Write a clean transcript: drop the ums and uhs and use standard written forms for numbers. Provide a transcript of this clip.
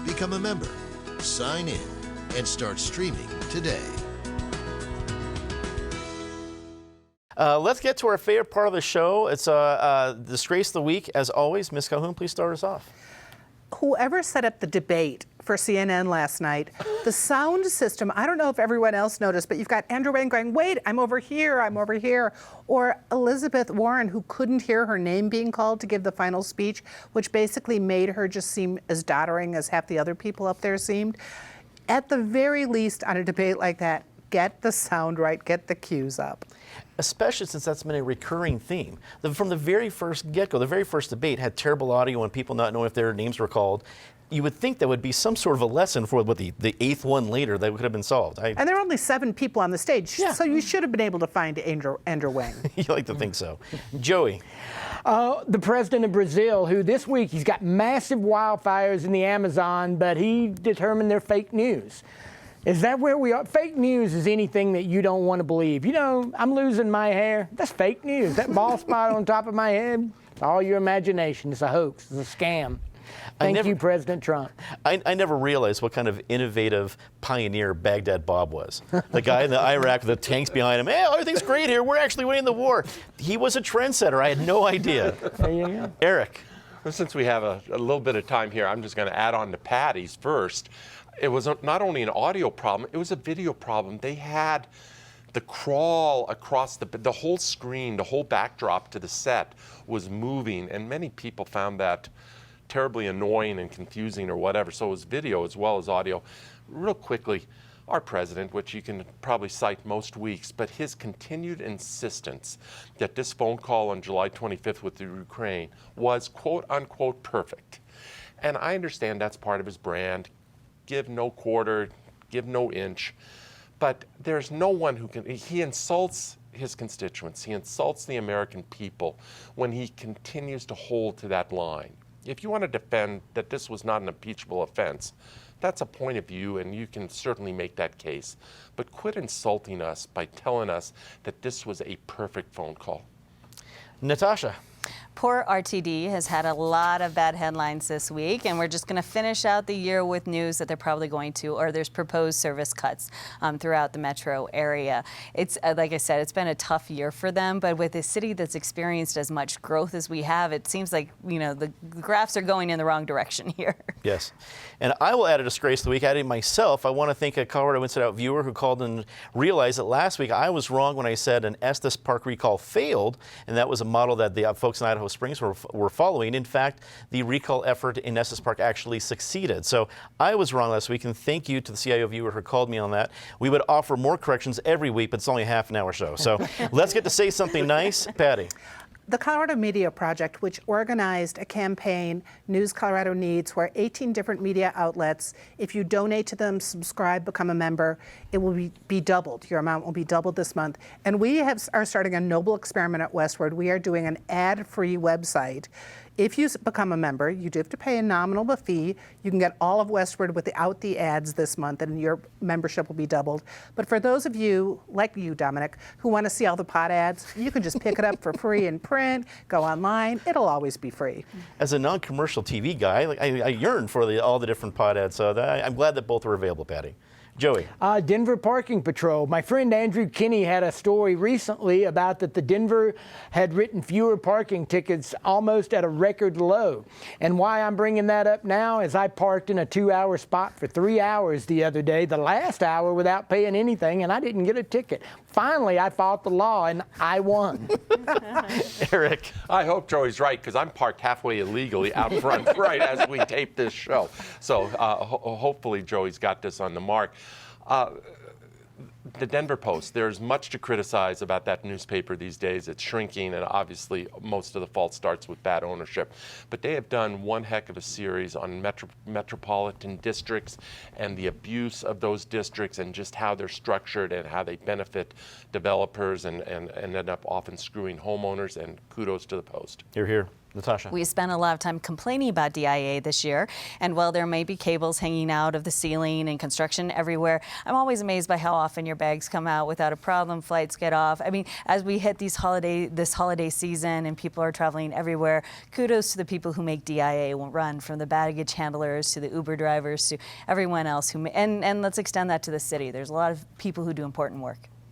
Become a member, sign in, and start streaming today. Let's get to our favorite part of the show. It's Disgrace of the Week. As always, Ms. Calhoun, please start us off. Whoever set up the debate for CNN last night, the sound system, I don't know if everyone else noticed, but you've got Andrew Yang going, wait, I'm over here, or Elizabeth Warren, who couldn't hear her name being called to give the final speech, which basically made her just seem as doddering as half the other people up there seemed. At the very least, on a debate like that, get the sound right, get the cues up. Especially since that's been a recurring theme. From the very first get-go, the very first debate had terrible audio and people not knowing if their names were called. You would think that would be some sort of a lesson for what the eighth one later that could have been solved. And there are only 7 people on the stage, so you should have been able to find Andrew Yang. You like to think so. Joey. The president of Brazil, who this week he's got massive wildfires in the Amazon, but he determined they're fake news. Is that where we are? Fake news is anything that you don't want to believe. You know, I'm losing my hair. That's fake news. That bald spot on top of my head, it's all your imagination. It's a hoax. It's a scam. Thank you, President Trump. I never realized what kind of innovative pioneer Baghdad Bob was. The guy in the Iraq with the tanks behind him. Hey, everything's great here. We're actually winning the war. He was a trendsetter. I had no idea. There you go. Eric. Well, since we have a little bit of time here, I'm just going to add on to Patty's first. It was not only an audio problem, it was a video problem. They had the crawl across the whole screen, the whole backdrop to the set was moving, and many people found that terribly annoying and confusing or whatever. So it was video as well as audio. Real quickly, our president, which you can probably cite most weeks, but his continued insistence that this phone call on July 25th with the Ukraine was quote unquote perfect. And I understand that's part of his brand. Give no quarter, give no inch. But there's no one who can, he insults his constituents, he insults the American people when he continues to hold to that line. If you want to defend that this was not an impeachable offense, that's a point of view, and you can certainly make that case. But quit insulting us by telling us that this was a perfect phone call. Natasha. Poor RTD has had a lot of bad headlines this week, and we're just going to finish out the year with news that they're probably going to, or there's proposed service cuts throughout the metro area. It's like I said, it's been a tough year for them, but with a city that's experienced as much growth as we have, it seems like, you know, the graphs are going in the wrong direction here. Yes. And I will add a disgrace of the week. Adding myself, I want to thank a Colorado Inside Out viewer who called and realized that last week I was wrong when I said an Estes Park recall failed, and that was a model that the folks in Idaho Springs were following. In fact, the recall effort in Estes Park actually succeeded. So I was wrong last week, and thank you to the CIO viewer who called me on that. We would offer more corrections every week, but it's only a half an hour show. So let's get to say something nice. Patty. The Colorado Media Project, which organized a campaign, News Colorado Needs, where 18 different media outlets, if you donate to them, subscribe, become a member, it will be doubled. Your amount will be doubled this month. And we are starting a noble experiment at Westward. We are doing an ad-free website. If you become a member, you do have to pay a nominal fee. You can get all of Westward without the ads this month, and your membership will be doubled. But for those of you, like you, Dominic, who want to see all the pod ads, you can just pick it up for free in print, go online. It'll always be free. As a non-commercial TV guy, I yearn for all the different pod ads, so I'm glad that both are available, Patty. Joey. Denver Parking Patrol. My friend Andrew Kinney had a story recently about that the Denver had written fewer parking tickets almost at a record low. And why I'm bringing that up now is I parked in a 2-hour spot for 3 hours the other day, the last hour without paying anything, and I didn't get a ticket. Finally, I fought the law, and I won. Eric. I hope Joey's right, because I'm parked halfway illegally out front right as we tape this show. So hopefully Joey's got this on the mark. The Denver Post, there's much to criticize about that newspaper these days. It's shrinking, and obviously most of the fault starts with bad ownership. But they have done one heck of a series on metropolitan districts and the abuse of those districts and just how they're structured and how they benefit developers and end up often screwing homeowners, and kudos to the Post. You're here. Natasha. We spent a lot of time complaining about DIA this year, and while there may be cables hanging out of the ceiling and construction everywhere, I'm always amazed by how often your bags come out without a problem, flights get off. I mean, as we hit this holiday season and people are traveling everywhere, kudos to the people who make DIA run, from the baggage handlers to the Uber drivers to everyone else and let's extend that to the city. There's a lot of people who do important work.